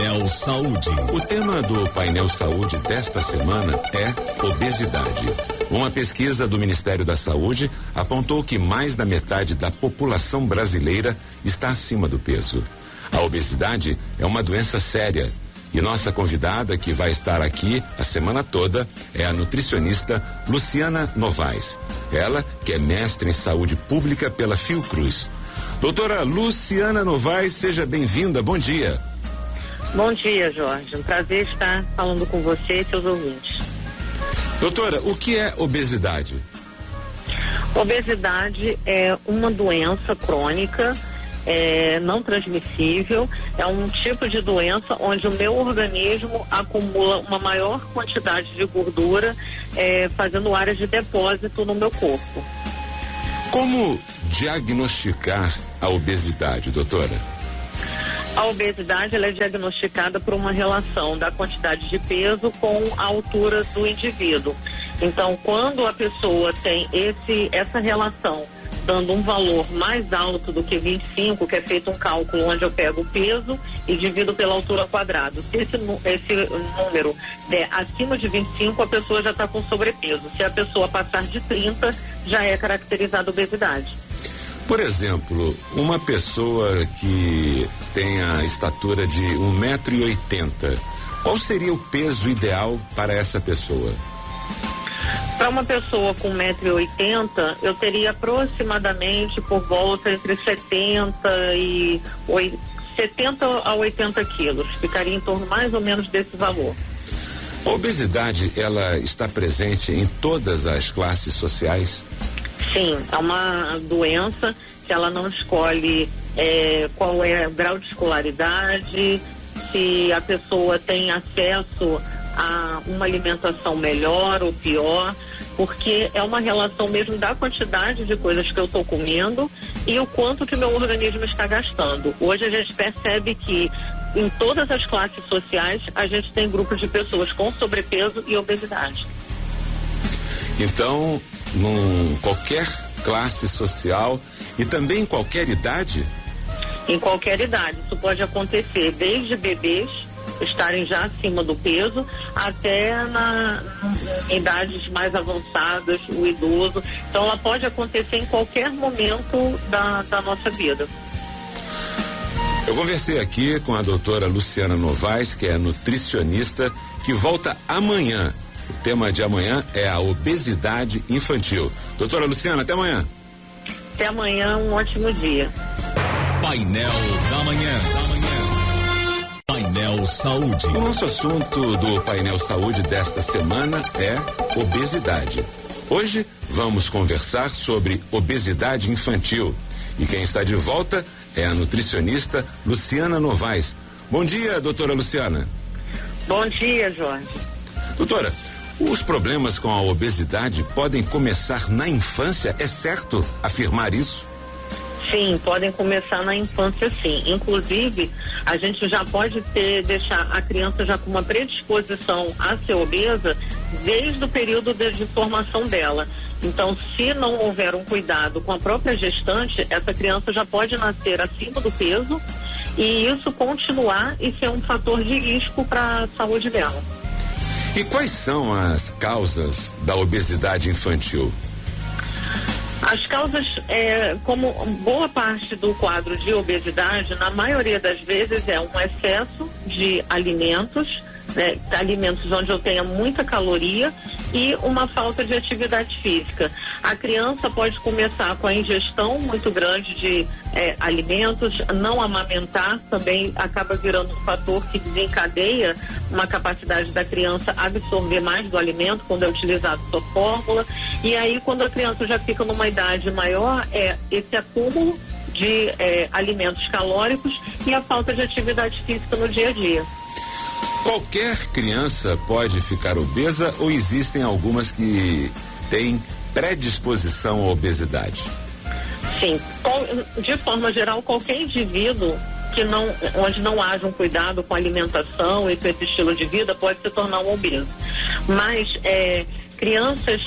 Painel Saúde. O tema do Painel Saúde desta semana é obesidade. Uma pesquisa do Ministério da Saúde apontou que mais da metade da população brasileira está acima do peso. A obesidade é uma doença séria. E nossa convidada, que vai estar aqui a semana toda, é a nutricionista Luciana Novaes. Ela, que é mestre em saúde pública pela Fiocruz. Doutora Luciana Novaes, seja bem-vinda, bom dia. Bom dia, Jorge. Um prazer estar falando com você e seus ouvintes. Doutora, o que é obesidade? Obesidade é uma doença crônica, não transmissível, é um tipo de doença onde o meu organismo acumula uma maior quantidade de gordura, fazendo áreas de depósito no meu corpo. Como diagnosticar a obesidade, doutora? A obesidade ela é diagnosticada por uma relação da quantidade de peso com a altura do indivíduo. Então, quando a pessoa tem essa relação dando um valor mais alto do que 25, que é feito um cálculo onde eu pego o peso e divido pela altura quadrada. Se esse número der acima de 25, a pessoa já está com sobrepeso. Se a pessoa passar de 30, já é caracterizada obesidade. Por exemplo, uma pessoa que tem a estatura de 1,80 m, qual seria o peso ideal para essa pessoa? Para uma pessoa com 1,80 m, eu teria aproximadamente por volta entre 70 a 80 quilos. Ficaria em torno mais ou menos desse valor. A obesidade, ela está presente em todas as classes sociais? Sim, é uma doença que ela não escolhe qual é o grau de escolaridade, se a pessoa tem acesso a uma alimentação melhor ou pior, porque é uma relação mesmo da quantidade de coisas que eu estou comendo e o quanto que meu organismo está gastando. Hoje a gente percebe que em todas as classes sociais a gente tem grupos de pessoas com sobrepeso e obesidade. Então, qualquer classe social e também em qualquer idade? Em qualquer idade. Isso pode acontecer desde bebês estarem já acima do peso até em idades mais avançadas, o idoso. Então ela pode acontecer em qualquer momento da nossa vida. Eu conversei aqui com a doutora Luciana Novaes, que é nutricionista, que volta amanhã. O tema de amanhã é a obesidade infantil. Doutora Luciana, até amanhã. Até amanhã, um ótimo dia. Painel da Manhã. Painel Saúde. O nosso assunto do Painel Saúde desta semana é obesidade. Hoje vamos conversar sobre obesidade infantil. E quem está de volta é a nutricionista Luciana Novaes. Bom dia, doutora Luciana. Bom dia, Jorge. Doutora, os problemas com a obesidade podem começar na infância, é certo afirmar isso? Sim, podem começar na infância, sim. Inclusive, a gente já pode deixar a criança já com uma predisposição a ser obesa desde o período de formação dela. Então, se não houver um cuidado com a própria gestante, essa criança já pode nascer acima do peso e isso continuar e ser um fator de risco para a saúde dela. E quais são as causas da obesidade infantil? As causas, como boa parte do quadro de obesidade, na maioria das vezes é um excesso de alimentos, alimentos onde eu tenha muita caloria e uma falta de atividade física. A criança pode começar com a ingestão muito grande de alimentos, não amamentar também acaba virando um fator que desencadeia uma capacidade da criança absorver mais do alimento quando é utilizado sua fórmula, e aí quando a criança já fica numa idade maior, esse acúmulo de alimentos calóricos e a falta de atividade física no dia a dia. Qualquer criança pode ficar obesa ou existem algumas que têm predisposição à obesidade? Sim, de forma geral, qualquer indivíduo onde não haja um cuidado com a alimentação e com esse estilo de vida pode se tornar um obeso. Mas crianças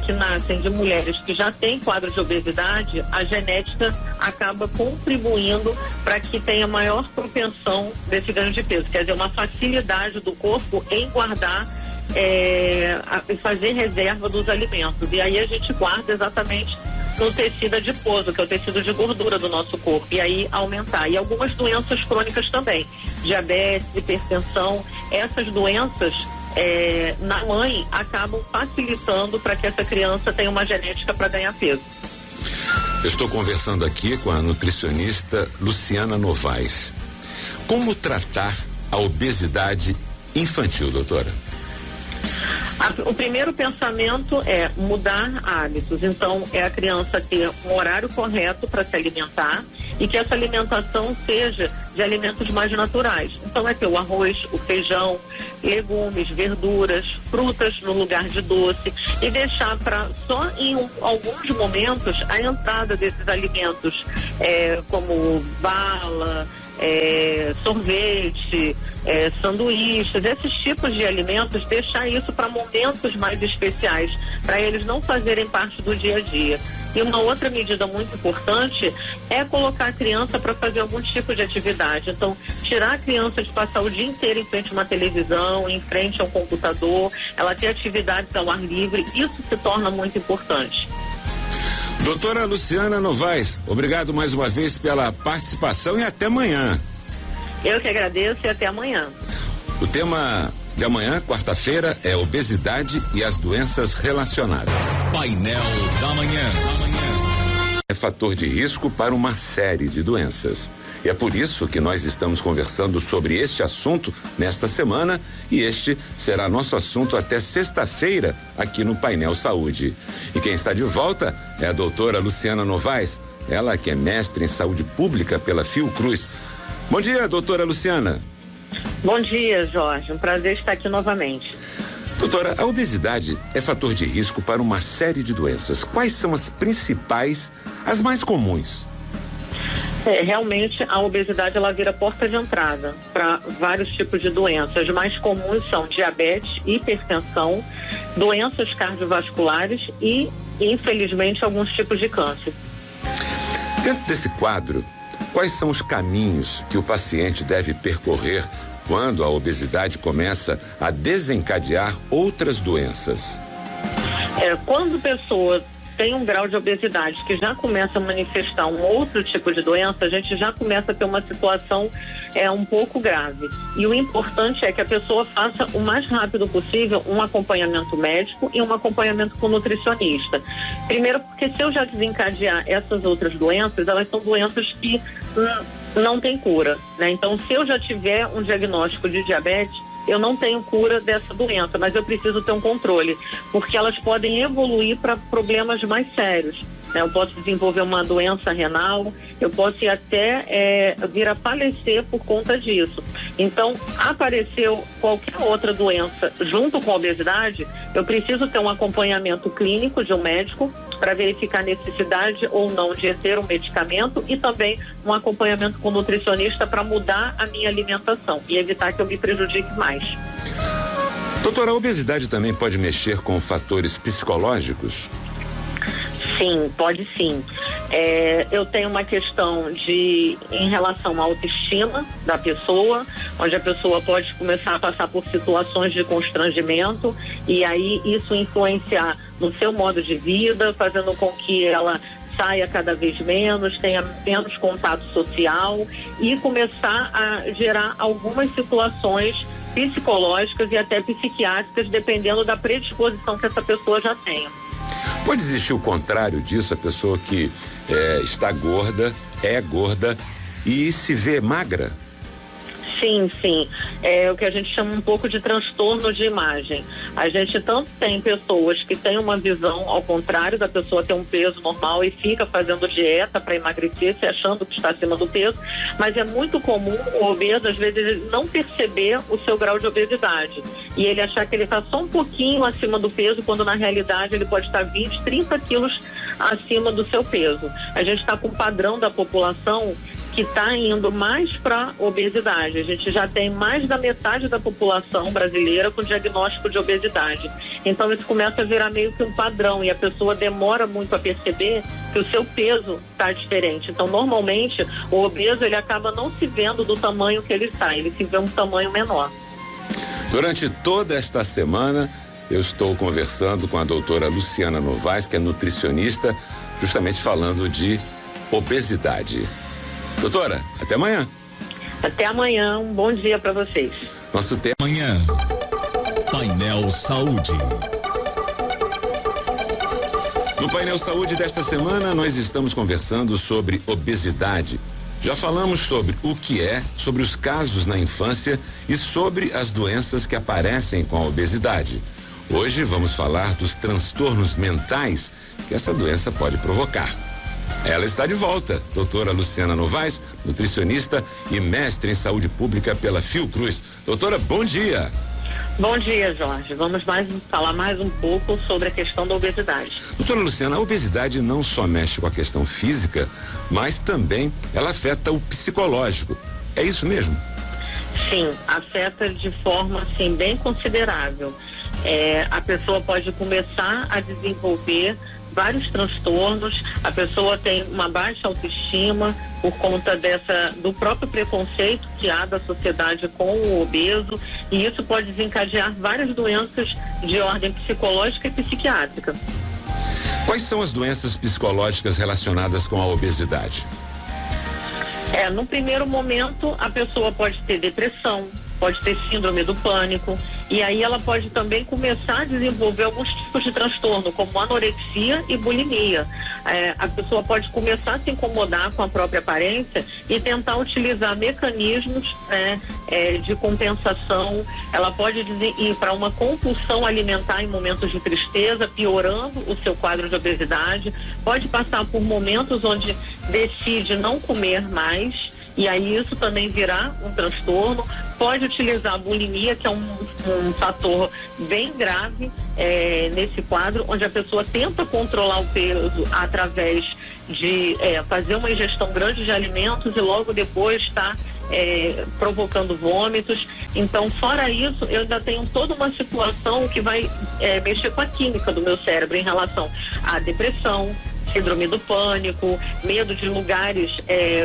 que nascem de mulheres que já têm quadro de obesidade, a genética acaba contribuindo para que tenha maior propensão desse ganho de peso, quer dizer, uma facilidade do corpo em guardar e fazer reserva dos alimentos. E aí a gente guarda exatamente no tecido adiposo, que é o tecido de gordura do nosso corpo, e aí aumentar. E algumas doenças crônicas também, diabetes, hipertensão, essas doenças na mãe acabam facilitando para que essa criança tenha uma genética para ganhar peso. Eu estou conversando aqui com a nutricionista Luciana Novaes. Como tratar a obesidade infantil, doutora? O primeiro pensamento é mudar hábitos. Então, é a criança ter um horário correto para se alimentar e que essa alimentação seja de alimentos mais naturais. Então, é ter o arroz, o feijão, legumes, verduras, frutas no lugar de doce e deixar para só em alguns momentos a entrada desses alimentos, como bala, sorvete, sanduíches, esses tipos de alimentos, deixar isso para momentos mais especiais, para eles não fazerem parte do dia a dia. E uma outra medida muito importante é colocar a criança para fazer algum tipo de atividade. Então, tirar a criança de passar o dia inteiro em frente a uma televisão, em frente a um computador, ela ter atividades ao ar livre, isso se torna muito importante. Doutora Luciana Novaes, obrigado mais uma vez pela participação e até amanhã. Eu que agradeço e até amanhã. O tema de amanhã, quarta-feira, é obesidade e as doenças relacionadas. Painel da Manhã. É fator de risco para uma série de doenças. E é por isso que nós estamos conversando sobre este assunto nesta semana, e este será nosso assunto até sexta-feira aqui no Painel Saúde. E quem está de volta é a doutora Luciana Novaes, ela que é mestre em saúde pública pela Fiocruz. Bom dia, doutora Luciana. Bom dia, Jorge. Um prazer estar aqui novamente. Doutora, a obesidade é fator de risco para uma série de doenças. Quais são as principais, as mais comuns? Realmente a obesidade ela vira porta de entrada para vários tipos de doenças. As mais comuns são diabetes, hipertensão, doenças cardiovasculares e, infelizmente, alguns tipos de câncer. Dentro desse quadro, quais são os caminhos que o paciente deve percorrer quando a obesidade começa a desencadear outras doenças? Quando a pessoa tem um grau de obesidade que já começa a manifestar um outro tipo de doença, a gente já começa a ter uma situação um pouco grave. E o importante é que a pessoa faça o mais rápido possível um acompanhamento médico e um acompanhamento com nutricionista. Primeiro, porque se eu já desencadear essas outras doenças, elas são doenças que não têm cura, né? Então, se eu já tiver um diagnóstico de diabetes, eu não tenho cura dessa doença, mas eu preciso ter um controle, porque elas podem evoluir para problemas mais sérios, né? Eu posso desenvolver uma doença renal, eu posso ir até vir a falecer por conta disso. Então, apareceu qualquer outra doença junto com a obesidade, eu preciso ter um acompanhamento clínico de um médico para verificar a necessidade ou não de ter um medicamento e também um acompanhamento com o nutricionista para mudar a minha alimentação e evitar que eu me prejudique mais. Doutora, a obesidade também pode mexer com fatores psicológicos? Sim, pode sim. Eu tenho uma questão em relação à autoestima da pessoa, onde a pessoa pode começar a passar por situações de constrangimento e aí isso influenciar no seu modo de vida, fazendo com que ela saia cada vez menos, tenha menos contato social e começar a gerar algumas situações psicológicas e até psiquiátricas, dependendo da predisposição que essa pessoa já tenha. Pode existir o contrário disso, a pessoa que está gorda, é gorda e se vê magra? Sim. É o que a gente chama um pouco de transtorno de imagem. A gente tanto tem pessoas que têm uma visão ao contrário da pessoa ter um peso normal e fica fazendo dieta para emagrecer, se achando que está acima do peso, mas é muito comum o obeso, às vezes, ele não perceber o seu grau de obesidade e ele achar que ele está só um pouquinho acima do peso, quando na realidade ele pode estar 20, 30 quilos acima do seu peso. A gente está com um padrão da população que está indo mais para obesidade. A gente já tem mais da metade da população brasileira com diagnóstico de obesidade. Então isso começa a virar meio que um padrão e a pessoa demora muito a perceber que o seu peso está diferente. Então normalmente o obeso ele acaba não se vendo do tamanho que ele está, ele se vê um tamanho menor. Durante toda esta semana eu estou conversando com a doutora Luciana Novaes, que é nutricionista, justamente falando de obesidade. Doutora, até amanhã. Até amanhã, um bom dia para vocês. Nosso tema Amanhã, Painel Saúde. No Painel Saúde desta semana, nós estamos conversando sobre obesidade. Já falamos sobre o que é, sobre os casos na infância e sobre as doenças que aparecem com a obesidade. Hoje vamos falar dos transtornos mentais que essa doença pode provocar. Ela está de volta, doutora Luciana Novaes, nutricionista e mestre em saúde pública pela Fiocruz. Doutora, bom dia. Bom dia, Jorge. Vamos falar mais um pouco sobre a questão da obesidade. Doutora Luciana, a obesidade não só mexe com a questão física, mas também ela afeta o psicológico. É isso mesmo? Sim, afeta de forma assim bem considerável. A pessoa pode começar a desenvolver vários transtornos, a pessoa tem uma baixa autoestima por conta do próprio preconceito que há da sociedade com o obeso, e isso pode desencadear várias doenças de ordem psicológica e psiquiátrica. Quais são as doenças psicológicas relacionadas com a obesidade? No primeiro momento, a pessoa pode ter depressão, pode ter síndrome do pânico, e aí ela pode também começar a desenvolver alguns tipos de transtorno, como anorexia e bulimia. A pessoa pode começar a se incomodar com a própria aparência e tentar utilizar mecanismos de compensação. Ela pode ir para uma compulsão alimentar em momentos de tristeza, piorando o seu quadro de obesidade. Pode passar por momentos onde decide não comer mais, e aí isso também virá um transtorno. Pode utilizar a bulimia, que é um fator bem grave nesse quadro, onde a pessoa tenta controlar o peso através de fazer uma ingestão grande de alimentos e logo depois está provocando vômitos. Então, fora isso, eu ainda tenho toda uma situação que vai mexer com a química do meu cérebro em relação à depressão, síndrome do pânico, medo de lugares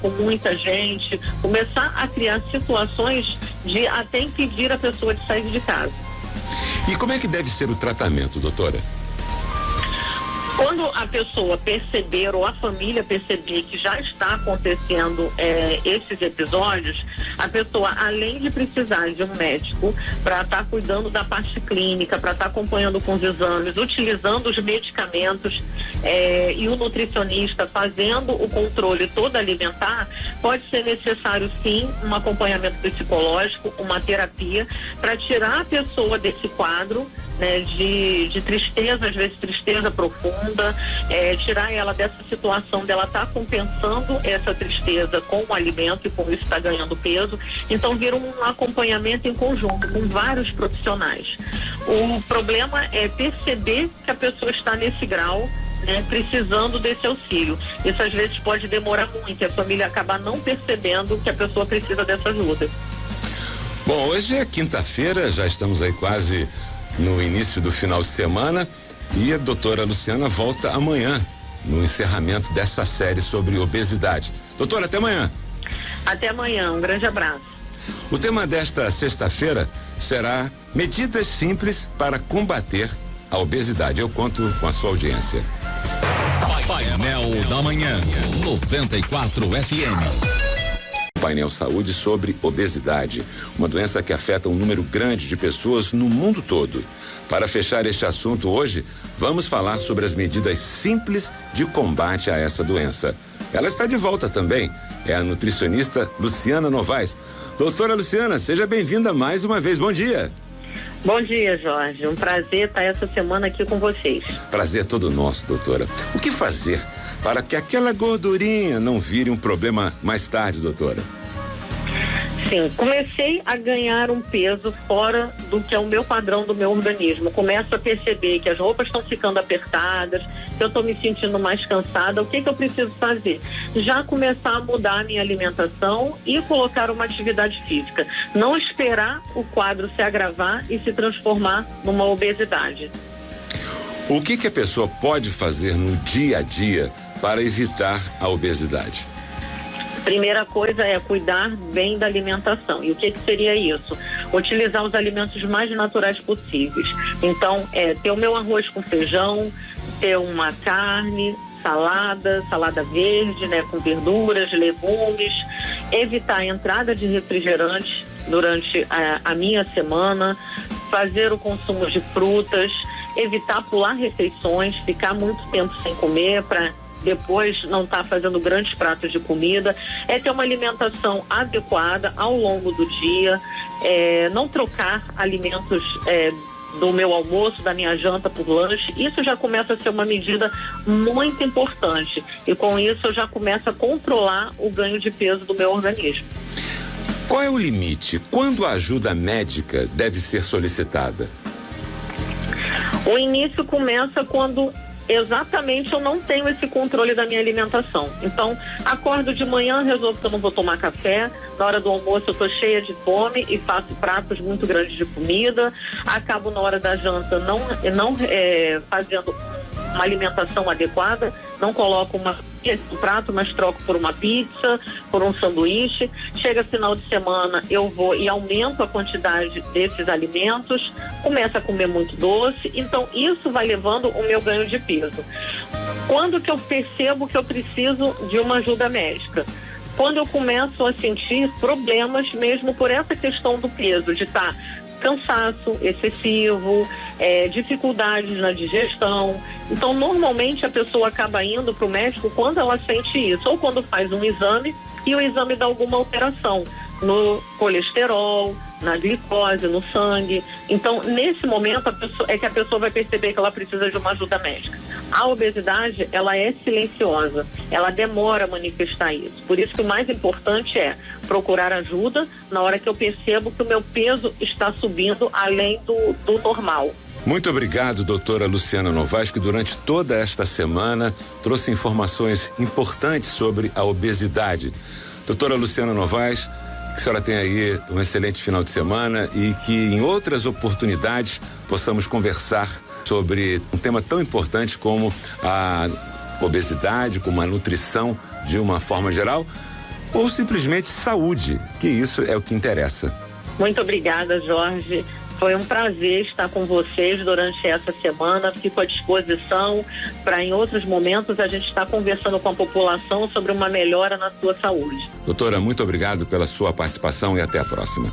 com muita gente, começar a criar situações de até impedir a pessoa de sair de casa. E como é que deve ser o tratamento, doutora? Quando a pessoa perceber ou a família perceber que já está acontecendo esses episódios, a pessoa, além de precisar de um médico para estar cuidando da parte clínica, para estar acompanhando com os exames, utilizando os medicamentos e o nutricionista fazendo o controle todo alimentar, pode ser necessário sim um acompanhamento psicológico, uma terapia, para tirar a pessoa desse quadro de tristeza, às vezes tristeza profunda, tirar ela dessa situação dela estar compensando essa tristeza com o alimento e com isso está ganhando peso. Então vira um acompanhamento em conjunto com vários profissionais. O problema é perceber que a pessoa está nesse grau, precisando desse auxílio. Isso às vezes pode demorar muito e a família acabar não percebendo que a pessoa precisa dessa ajuda. Bom, hoje é quinta-feira, já estamos aí quase no início do final de semana e a doutora Luciana volta amanhã no encerramento dessa série sobre obesidade. Doutora, até amanhã. Até amanhã, um grande abraço. O tema desta sexta-feira será medidas simples para combater a obesidade. Eu conto com a sua audiência. Painel da Manhã, 94 FM. Painel Saúde sobre obesidade, uma doença que afeta um número grande de pessoas no mundo todo. Para fechar este assunto hoje, vamos falar sobre as medidas simples de combate a essa doença. Ela está de volta também, é a nutricionista Luciana Novaes. Doutora Luciana, seja bem-vinda mais uma vez, bom dia. Bom dia, Jorge, um prazer estar essa semana aqui com vocês. Prazer é todo nosso, doutora. O que fazer para que aquela gordurinha não vire um problema mais tarde, doutora? Sim, comecei a ganhar um peso fora do que é o meu padrão do meu organismo. Começo a perceber que as roupas estão ficando apertadas, que eu estou me sentindo mais cansada. O que eu preciso fazer? Já começar a mudar a minha alimentação e colocar uma atividade física. Não esperar o quadro se agravar e se transformar numa obesidade. O que a pessoa pode fazer no dia a dia para evitar a obesidade? Primeira coisa é cuidar bem da alimentação. E o que seria isso? Utilizar os alimentos mais naturais possíveis. Então, ter o meu arroz com feijão, ter uma carne, salada verde, né, com verduras, legumes, evitar a entrada de refrigerantes durante a minha semana, fazer o consumo de frutas, evitar pular refeições, ficar muito tempo sem comer para depois não estar fazendo grandes pratos de comida, ter uma alimentação adequada ao longo do dia, não trocar alimentos do meu almoço, da minha janta por lanche. Isso já começa a ser uma medida muito importante e com isso eu já começo a controlar o ganho de peso do meu organismo. Qual é o limite? Quando a ajuda médica deve ser solicitada? O início começa quando exatamente eu não tenho esse controle da minha alimentação. Então, acordo de manhã, resolvo que eu não vou tomar café, na hora do almoço eu tô cheia de fome e faço pratos muito grandes de comida, acabo na hora da janta não fazendo uma alimentação adequada, não coloco um prato, mas troco por uma pizza, por um sanduíche. Chega final de semana, eu vou e aumento a quantidade desses alimentos, começo a comer muito doce, então isso vai levando o meu ganho de peso. Quando que eu percebo que eu preciso de uma ajuda médica? Quando eu começo a sentir problemas mesmo por essa questão do peso, de estar cansaço excessivo, dificuldades na digestão. Então, normalmente a pessoa acaba indo para o médico quando ela sente isso, ou quando faz um exame e o exame dá alguma alteração no colesterol, na glicose, no sangue. Então, nesse momento, que a pessoa vai perceber que ela precisa de uma ajuda médica. A obesidade, ela é silenciosa, ela demora a manifestar isso. Por isso que o mais importante é procurar ajuda na hora que eu percebo que o meu peso está subindo além do normal. Muito obrigado, doutora Luciana Novaes, que durante toda esta semana trouxe informações importantes sobre a obesidade. Doutora Luciana Novaes, que a senhora tenha aí um excelente final de semana e que em outras oportunidades possamos conversar sobre um tema tão importante como a obesidade, como a nutrição de uma forma geral, ou simplesmente saúde, que isso é o que interessa. Muito obrigada, Jorge. Foi um prazer estar com vocês durante essa semana. Fico à disposição para em outros momentos a gente estar conversando com a população sobre uma melhora na sua saúde. Doutora, muito obrigado pela sua participação e até a próxima.